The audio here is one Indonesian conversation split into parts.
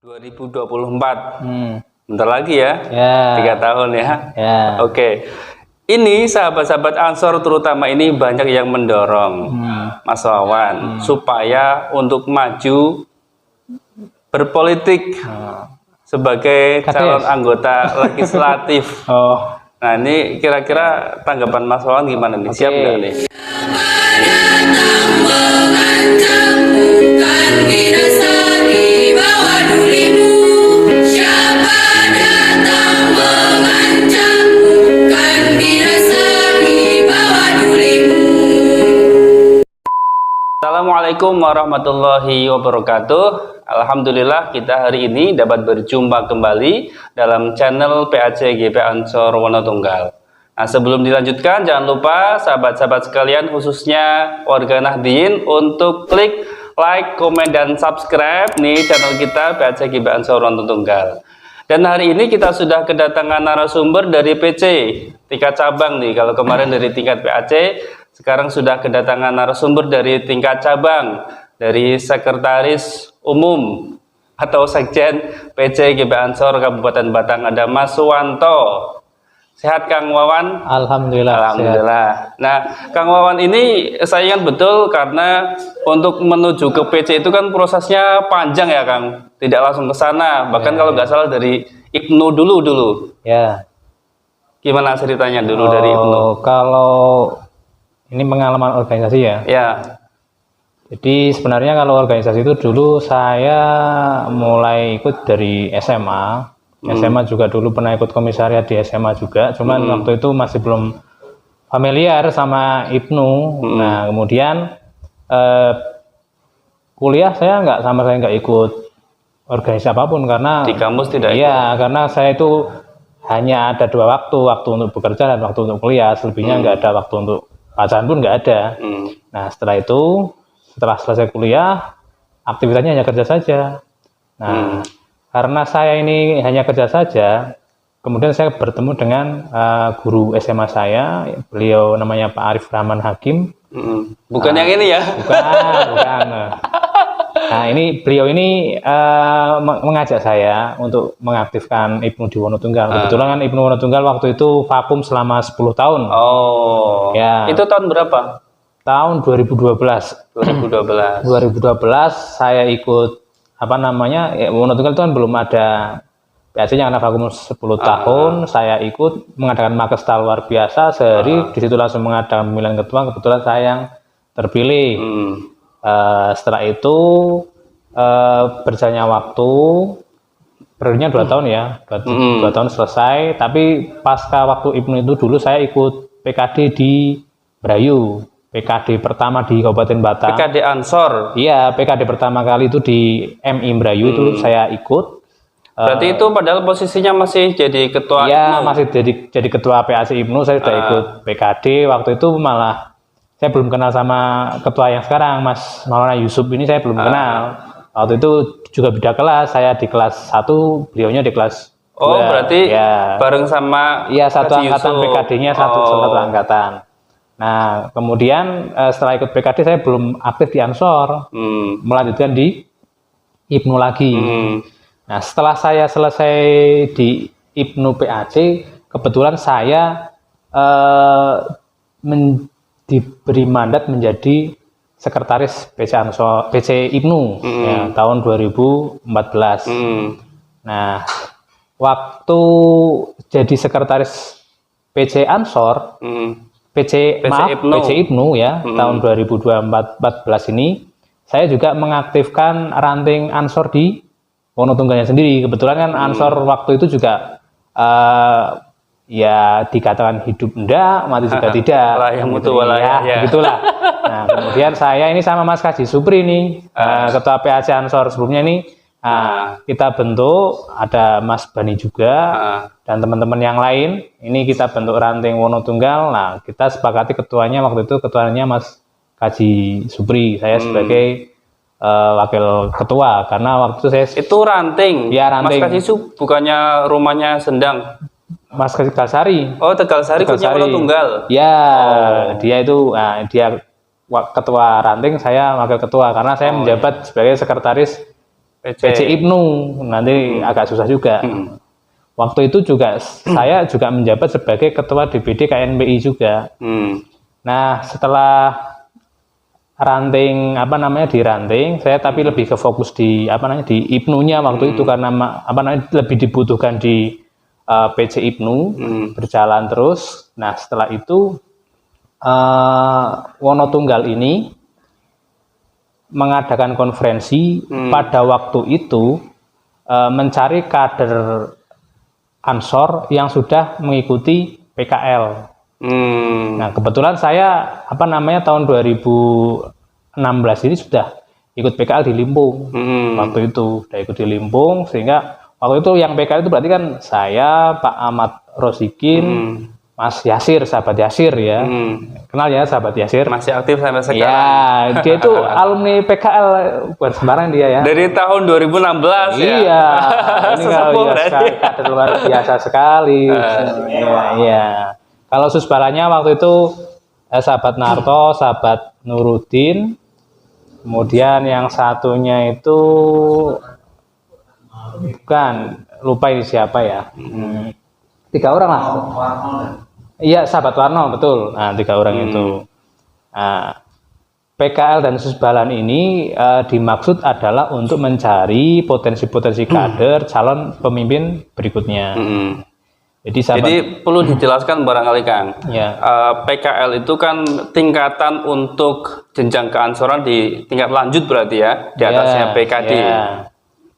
2024. Bentar lagi ya. 3 tahun ya. Oke. Ini sahabat-sahabat Ansor terutama ini banyak yang mendorong Mas Wawan supaya untuk maju berpolitik sebagai calon anggota legislatif. Nah, ini kira-kira tanggapan Mas Wawan gimana nih? Siap nggak nih? Assalamualaikum warahmatullahi wabarakatuh. Alhamdulillah kita hari ini dapat berjumpa kembali dalam channel PAC GP Ansor Wonotunggal. Nah, sebelum dilanjutkan jangan lupa sahabat-sahabat sekalian khususnya warga Nahdien untuk klik like, komen, dan subscribe nih channel kita PAC GP Ansor Wonotunggal. Dan hari ini kita sudah kedatangan narasumber dari PC tingkat cabang nih. Kalau kemarin dari tingkat PAC, sekarang sudah kedatangan narasumber dari tingkat cabang, dari Sekretaris Umum atau Sekjen PC GP Ansor Kabupaten Batang, ada Mas Suwanto. Sehat Kang Wawan? Alhamdulillah. Alhamdulillah. Sehat. Nah, Kang Wawan ini saya ingat betul karena untuk menuju ke PC itu kan prosesnya panjang ya Kang, tidak langsung ke sana. Bahkan kalau nggak salah dari Ibnu dulu. Ya. Gimana ceritanya dulu dari Ibnu? Kalau ini pengalaman organisasi ya. Ya. Jadi sebenarnya kalau organisasi itu dulu saya mulai ikut dari SMA. SMA juga dulu pernah ikut komisariat di SMA juga. Cuman waktu itu masih belum familiar sama Ibnu. Nah kemudian kuliah saya nggak ikut organisasi apapun karena di kampus tidak ikut. Iya, karena saya itu hanya ada 2 waktu untuk bekerja dan waktu untuk kuliah. Selebihnya nggak ada waktu untuk bacaan pun nggak ada. Nah setelah selesai kuliah, aktivitasnya hanya kerja saja. Nah karena saya ini hanya kerja saja, kemudian saya bertemu dengan guru SMA saya, beliau namanya Pak Arif Rahman Hakim. Bukan yang ini ya? Bukan. Nah beliau ini mengajak saya untuk mengaktifkan Ibnu di Wonotunggal. Kebetulan kan Ibnu Wonotunggal waktu itu vakum selama 10 tahun. Oh. Ya. Itu tahun berapa? Tahun 2012. 2012 saya ikut Wonotunggal itu kan belum ada PAC-nya karena vakum 10 tahun. Saya ikut mengadakan makestal luar biasa sehari. Di situ langsung mengadakan pemilihan ketua. Kebetulan saya yang terpilih. Setelah itu berjalannya waktu, periodenya 2 tahun ya, 2 tahun selesai. Tapi pasca waktu Ibnu itu dulu saya ikut PKD di Brayu, PKD pertama di Kabupaten Batang. PKD Ansor. Iya, PKD pertama kali itu di MI Brayu itu saya ikut. Berarti itu padahal posisinya masih jadi ketua Ibnu. Ibnu. Masih jadi ketua PAC Ibnu. Saya sudah ikut PKD. Waktu itu malah saya belum kenal sama ketua yang sekarang, Mas Maulana Yusuf ini saya belum kenal. Waktu itu juga beda kelas, saya di kelas 1, beliaunya di kelas 2. Oh, berarti bareng sama satu angkatan PKD-nya, satu angkatan. Nah, kemudian setelah ikut PKD saya belum aktif di Ansor, melanjutkan di Ibnu lagi. Nah, setelah saya selesai di Ibnu PAC, kebetulan saya diberi mandat menjadi sekretaris PC Ibnu tahun 2014. Nah, waktu jadi sekretaris PC Ansor, PC Ibnu ya, tahun 2014 ini, saya juga mengaktifkan ranting Ansor di Wonotunggalnya sendiri. Kebetulan kan Ansor waktu itu juga ya dikatakan hidup enggak, mati juga tidak. Begitulah. Nah, kemudian saya ini sama Mas Kaji Supri nih, ketua PAC Ansor sebelumnya nih, kita bentuk, ada Mas Bani juga, dan teman-teman yang lain. Ini kita bentuk ranting Wonotunggal. Nah, kita sepakati ketuanya waktu itu, ketuanya Mas Kaji Supri, saya sebagai wakil ketua, karena waktu itu saya... Itu ranting? Ya, ranting. Mas Kaji Supri bukannya rumahnya Sendang? Mas Tegalsari. Oh, Tegalsari punya Wonotunggal. Ya, dia itu, dia ketua ranting, saya wakil ketua, karena saya menjabat sebagai sekretaris PC Ibnu, nanti agak susah juga. Waktu itu juga saya juga menjabat sebagai ketua DPD KNPI juga. Nah, setelah diranting, saya tapi lebih ke fokus di di Ibnunya waktu itu karena lebih dibutuhkan di PC Ibnu, berjalan terus. Nah, setelah itu Wonotunggal ini mengadakan konferensi pada waktu itu mencari kader Ansor yang sudah mengikuti PKL. Nah, kebetulan saya tahun 2016 ini sudah ikut PKL di Limpung. Waktu itu sudah ikut di Limpung, sehingga waktu itu yang PKL itu berarti kan saya, Pak Ahmad Rosikin, Mas Yasir, sahabat Yasir ya. Kenal ya sahabat Yasir? Masih aktif sampai sekarang. Ya, dia itu alumni PKL, bukan sembarang dia ya. Dari tahun 2016 ya. Iya. Ini kader luar biasa sekali. Iya. Kalau susbalanya waktu itu sahabat Narto, sahabat Nuruddin. Kemudian yang satunya itu bukan, lupa ini siapa ya. 3 orang lah. Iya, sahabat Warno, betul. Nah, 3 orang itu. Nah, PKL dan Susbalan ini dimaksud adalah untuk mencari potensi-potensi kader calon pemimpin berikutnya. Jadi perlu dijelaskan barangkali Kang. Ya. PKL itu kan tingkatan untuk jenjang keansoran di tingkat lanjut berarti ya, di atasnya PKD. Ya.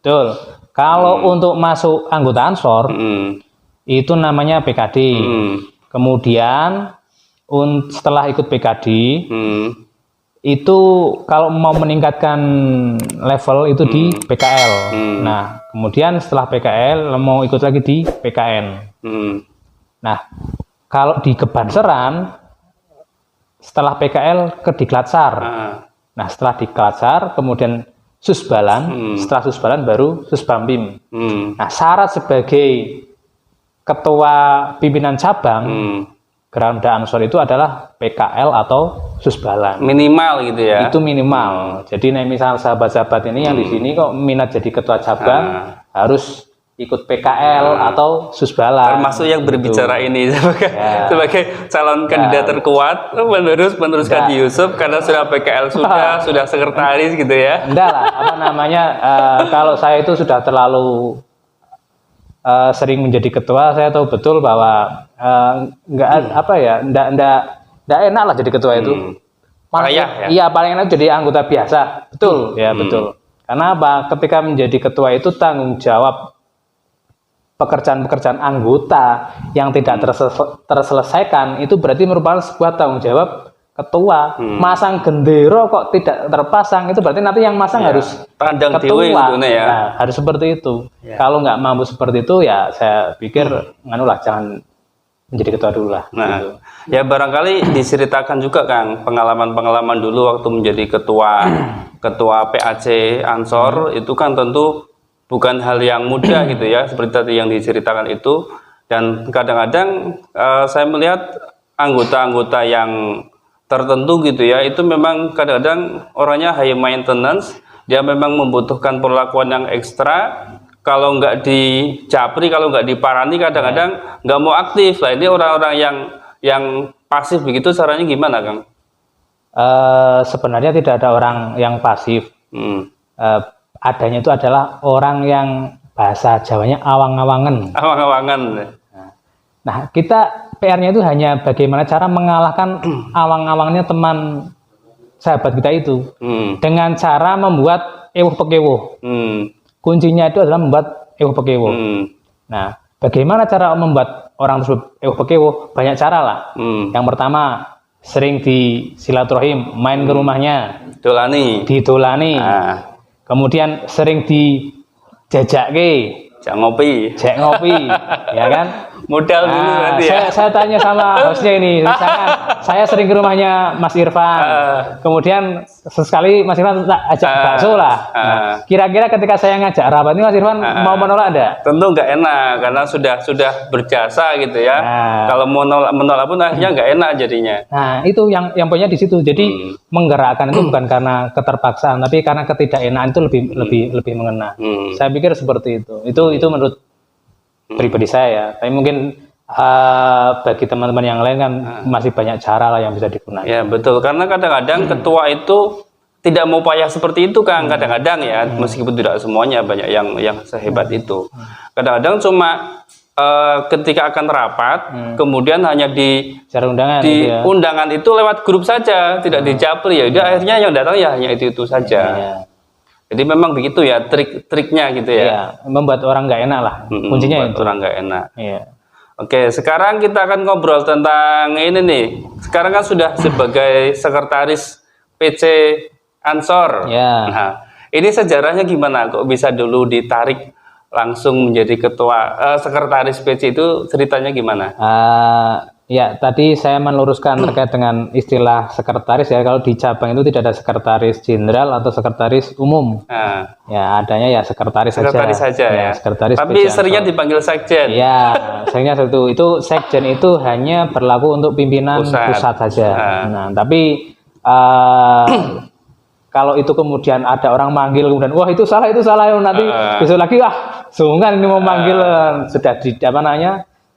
Betul. Kalau untuk masuk anggota Ansor, itu namanya PKD. Kemudian setelah ikut PKD, itu kalau mau meningkatkan level itu di PKL. Nah, kemudian setelah PKL mau ikut lagi di PKN. Nah, kalau di Kebanseran setelah PKL ke Diklatsar. Nah, setelah Diklatsar kemudian Susbalan, setelah Susbalan baru Susbambim. Nah, syarat sebagai ketua pimpinan cabang Gerakan Ansor itu adalah PKL atau Susbalan. Minimal gitu ya. Itu minimal. Jadi misal sahabat-sahabat ini yang di sini kok minat jadi ketua cabang harus ikut PKL atau Susbalan. Termasuk yang berbicara ini sebagai calon kandidat terkuat meneruskan di Yusuf karena sudah PKL sudah sekretaris gitu ya. Enggak lah, kalau saya itu sudah terlalu sering menjadi ketua, saya tahu betul bahwa enggak enak lah jadi ketua itu. Iya, paling enak jadi anggota biasa. Betul, ya betul. Karena apa? Ketika menjadi ketua itu tanggung jawab pekerjaan-pekerjaan anggota yang tidak terselesaikan itu berarti merupakan sebuah tanggung jawab ketua. Masang gendera kok tidak terpasang, itu berarti nanti yang masang harus ketua. Nah, harus seperti itu. Kalau nggak mampu seperti itu ya saya pikir jangan menjadi ketua dulu lah. Nah, gitu. Ya barangkali diceritakan juga Kang pengalaman dulu waktu menjadi ketua PAC Ansor itu kan tentu bukan hal yang mudah gitu ya, seperti tadi yang diceritakan itu. Dan kadang-kadang saya melihat anggota-anggota yang tertentu gitu ya, itu memang kadang-kadang orangnya high maintenance, dia memang membutuhkan perlakuan yang ekstra. Kalau nggak dijapri, kalau nggak diparani, kadang-kadang nggak mau aktif. Lah ini orang-orang yang pasif begitu, caranya gimana Kang? Sebenarnya tidak ada orang yang pasif. Adanya itu adalah orang yang bahasa Jawanya awang-awangen. Awang-awangen. Nah, kita PR-nya itu hanya bagaimana cara mengalahkan awang-awangnya teman sahabat kita itu dengan cara membuat ewuh pekewuh. Kuncinya itu adalah membuat ewuh pekewuh. Nah, bagaimana cara membuat orang tersebut ewuh pekewuh? Banyak cara lah. Yang pertama, sering silaturahim, main ke rumahnya, ditolani. Kemudian sering dijajake, cek ngopi, ya kan? Modal dulu nanti ya. Saya tanya sama hostnya ini, misalkan saya sering ke rumahnya Mas Irfan, kemudian sesekali Mas Irfan tak ajak bakso lah. Nah, kira-kira ketika saya ngajak rapat ini Mas Irfan mau menolak ada? Tentu nggak enak karena sudah berjasa gitu ya. Kalau mau menolak pun akhirnya nggak enak jadinya. Nah itu yang poinnya di situ. Jadi menggerakkan itu bukan karena keterpaksaan, tapi karena ketidakenakan itu lebih mengena. Saya pikir seperti itu. Itu menurut pribadi saya ya. Tapi mungkin bagi teman-teman yang lain kan masih banyak cara lah yang bisa digunakan. Ya betul, karena kadang-kadang ketua itu tidak mau payah seperti itu kan, kadang-kadang ya, meskipun tidak semuanya banyak yang sehebat itu. Kadang-kadang cuma ketika akan rapat, kemudian hanya di undangan, di undangan itu lewat grup saja, tidak dijapri ya. Udah akhirnya yang datang ya hanya itu saja. Jadi memang begitu ya trik-triknya gitu ya. Iya, membuat orang nggak enak lah. Kuncinya itu. Orang nggak enak. Iya. Oke, sekarang kita akan ngobrol tentang ini nih. Sekarang kan sudah sebagai sekretaris PC Ansor. Ya. Nah, ini sejarahnya gimana? Kok bisa dulu ditarik langsung menjadi ketua sekretaris PC itu ceritanya gimana? Ya, tadi saya meluruskan terkait dengan istilah sekretaris ya. Kalau di cabang itu tidak ada sekretaris jenderal atau sekretaris umum. Ya, adanya ya sekretaris saja ya. Sekretaris. Tapi seringnya dipanggil sekjen. Ya, seringnya satu. Itu sekjen itu hanya berlaku untuk pimpinan pusat saja. Nah, tapi kalau itu kemudian ada orang manggil kemudian wah itu salah nanti besok lagi sungkan ini mau manggil sudah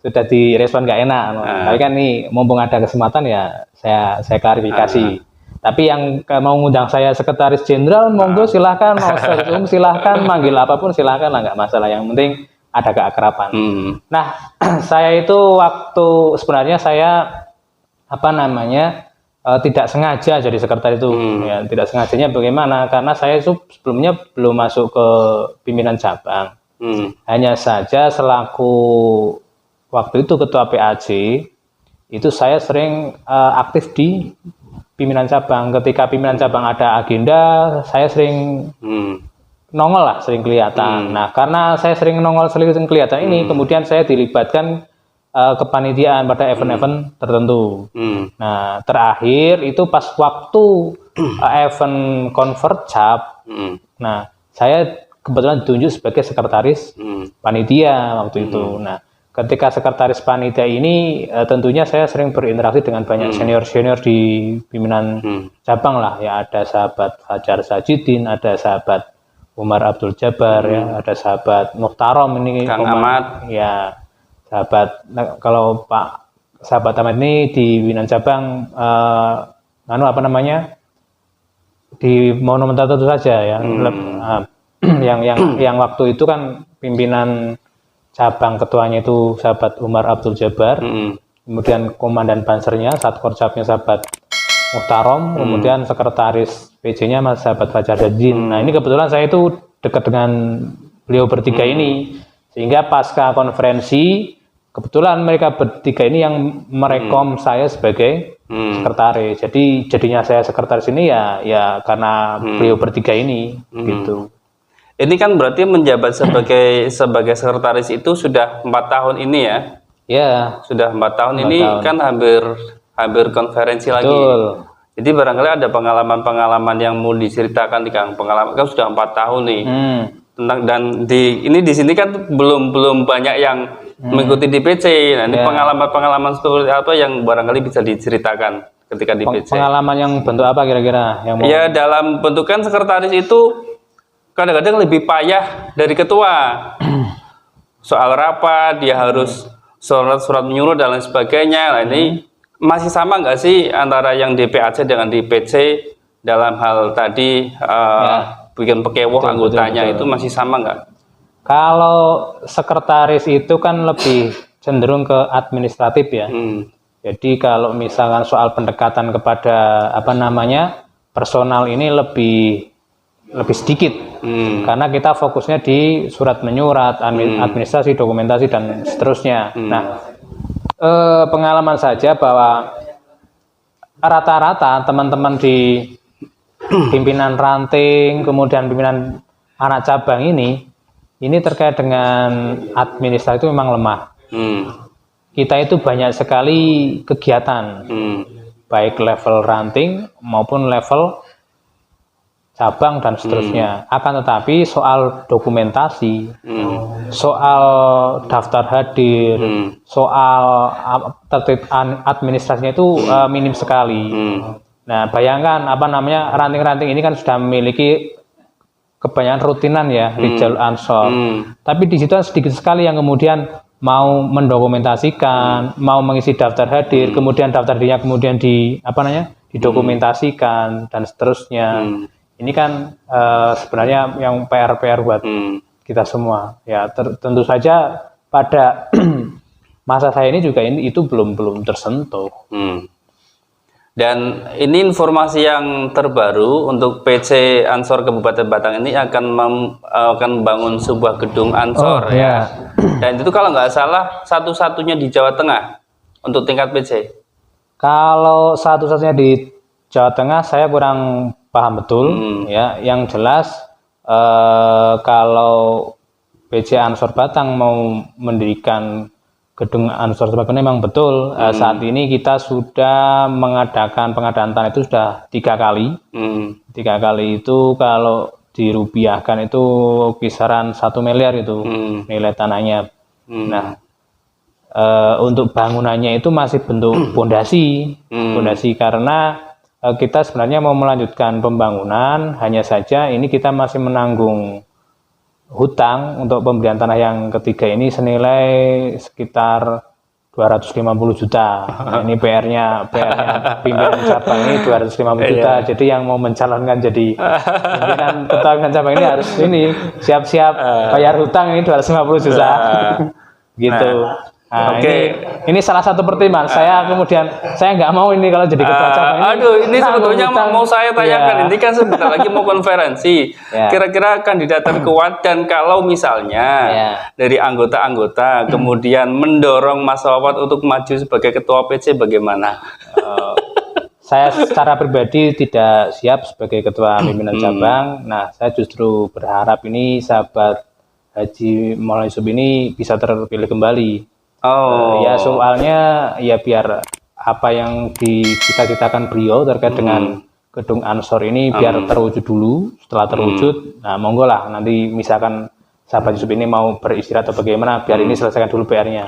sudah direspon nggak enak. Tapi kan nih mumpung ada kesempatan ya saya klarifikasi. Tapi yang mau ngundang saya sekretaris jenderal monggo silahkan, mau sekretaris silahkan, manggil apapun silahkan lah, nggak masalah. Yang penting ada keakraban. Nah saya itu waktu sebenarnya saya tidak sengaja jadi sekretaris itu. Ya, tidak sengajanya bagaimana? Karena saya itu sebelumnya belum masuk ke pimpinan cabang. Hanya saja selaku waktu itu ketua PAJ, itu saya sering aktif di pimpinan cabang. Ketika pimpinan cabang ada agenda, saya sering nongol lah, sering kelihatan. Nah, karena saya sering nongol, sering kelihatan ini, kemudian saya dilibatkan kepanitiaan pada event-event tertentu. Nah, terakhir itu pas waktu event Convertcap, nah, saya kebetulan ditunjuk sebagai sekretaris panitia waktu itu. Nah, ketika sekretaris panitia ini tentunya saya sering berinteraksi dengan banyak senior-senior di pimpinan cabang lah ya. Ada sahabat Fajar Sajidin, ada sahabat Umar Abdul Jabbar ya, ada sahabat Muhtarom ini Kang Ahmad ya, sahabat kalau Pak sahabat Ahmad ini di pimpinan cabang di monumen tertentu saja ya. Yang waktu itu kan pimpinan cabang ketuanya itu sahabat Umar Abdul Jabbar, kemudian komandan pansernya Satkorcapnya sahabat Muhtarom, kemudian sekretaris PJ-nya mas sahabat Fajar Sajidin. Nah ini kebetulan saya itu dekat dengan beliau bertiga ini, sehingga pasca konferensi kebetulan mereka bertiga ini yang merekom saya sebagai sekretaris. Jadi jadinya saya sekretaris ini ya karena beliau bertiga ini gitu. Ini kan berarti menjabat sebagai sekretaris itu sudah 4 tahun ini ya? Ya. Sudah 4 tahun ini kan hampir konferensi lagi. Betul. Jadi barangkali ada pengalaman-pengalaman yang mau diceritakan di Kang. Pengalaman kan sudah 4 tahun nih. Dan di sini kan belum banyak yang mengikuti di PC. Nah, ini pengalaman-pengalaman seperti apa yang barangkali bisa diceritakan ketika di PC? Pengalaman yang bentuk apa kira-kira? Ya dalam bentukan sekretaris itu kadang-kadang lebih payah dari ketua. Soal rapat, dia harus surat menyuruh dan lain sebagainya. Nah, ini masih sama nggak sih antara yang di PAC dengan di PC dalam hal tadi bikin pekewoh anggotanya betul. Itu masih sama nggak? Kalau sekretaris itu kan lebih cenderung ke administratif ya. Jadi kalau misalkan soal pendekatan kepada personal ini lebih sedikit. Karena kita fokusnya di surat menyurat, administrasi, dokumentasi dan seterusnya. Nah, pengalaman saja bahwa rata-rata teman-teman di pimpinan ranting, kemudian pimpinan anak cabang ini terkait dengan administrasi itu memang lemah. kita itu banyak sekali kegiatan, baik level ranting maupun level cabang dan seterusnya. Akan tetapi soal dokumentasi, soal daftar hadir, soal tertib administrasinya itu minim sekali. Nah, bayangkan ranting-ranting ini kan sudah memiliki kebanyakan rutinan ya, Rijal Ansor. Tapi di situ sedikit sekali yang kemudian mau mendokumentasikan, mau mengisi daftar hadir, kemudian daftar hadirnya kemudian didokumentasikan dan seterusnya. Ini kan sebenarnya yang PR buat kita semua. Ya, tentu saja pada masa saya ini juga itu belum tersentuh. Dan ini informasi yang terbaru untuk PC Ansor Kabupaten Batang ini akan membangun sebuah gedung Ansor ya. Dan itu kalau nggak salah satu-satunya di Jawa Tengah untuk tingkat PC. Kalau satu-satunya di Jawa Tengah saya kurang paham betul ya. Yang jelas kalau PC Ansor Batang mau mendirikan gedung Ansor Batang memang betul. Saat ini kita sudah mengadakan pengadaan tanah itu sudah 3 kali. 3 kali itu kalau dirupiahkan itu kisaran 1 miliar itu nilai tanahnya. Nah, untuk bangunannya itu masih bentuk pondasi, karena kita sebenarnya mau melanjutkan pembangunan, hanya saja ini kita masih menanggung hutang untuk pembelian tanah yang ketiga ini senilai sekitar 250 juta. Nah, ini PR-nya pimpinan cabang ini 250 juta. Jadi yang mau mencalonkan jadi pimpinan ketua cabang ini harus siap-siap bayar hutang ini 250 juta. Gitu. Nah, ini salah satu pertimbangan. Saya nggak mau ini kalau jadi ketua cabang ini. Ini sebetulnya mau saya tanyakan. Ini kan sebentar lagi mau konferensi. Kira-kira kandidat terkuat dan kalau misalnya dari anggota-anggota kemudian mendorong Mas Wawan untuk maju sebagai ketua PC bagaimana? Saya secara pribadi tidak siap sebagai ketua pimpinan cabang. Nah, saya justru berharap ini sahabat Haji Maulana Yusuf ini bisa terpilih kembali. Ya soalnya ya biar apa yang dicita-citakan beliau terkait dengan gedung Ansor ini biar terwujud dulu. Setelah terwujud, nah monggo lah nanti misalkan sahabat Yusuf ini mau beristirahat atau bagaimana, biar ini selesaikan dulu PR-nya.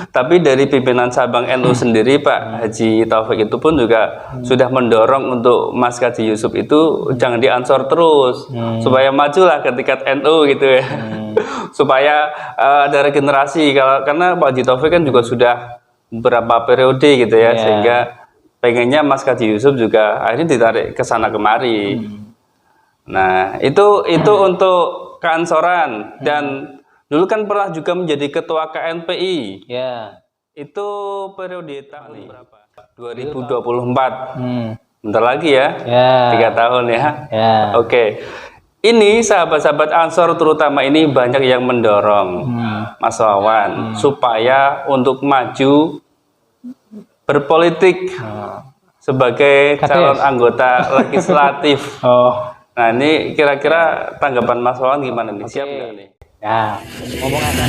Tapi dari pimpinan cabang NU sendiri Pak Haji Taufik itu pun juga sudah mendorong untuk Mas Haji Yusuf itu jangan diansor terus, supaya majulah ke tingkat NU gitu ya. Supaya ada regenerasi, karena Pak Haji Taufik kan juga sudah beberapa periode gitu ya, sehingga pengennya Mas Haji Yusuf juga akhirnya ditarik ke sana kemari. Nah, itu untuk keansoran. Dan dulu kan pernah juga menjadi ketua KNPI. Itu periode tahun berapa? 2024. Bentar lagi ya. 3 tahun ya. Oke. Ini sahabat-sahabat Ansor terutama ini banyak yang mendorong Mas Wawan supaya untuk maju berpolitik sebagai calon anggota legislatif. Nah, ini kira-kira tanggapan Mas Wawan gimana nih? Siap nggak nih? Ya, ngomong apa?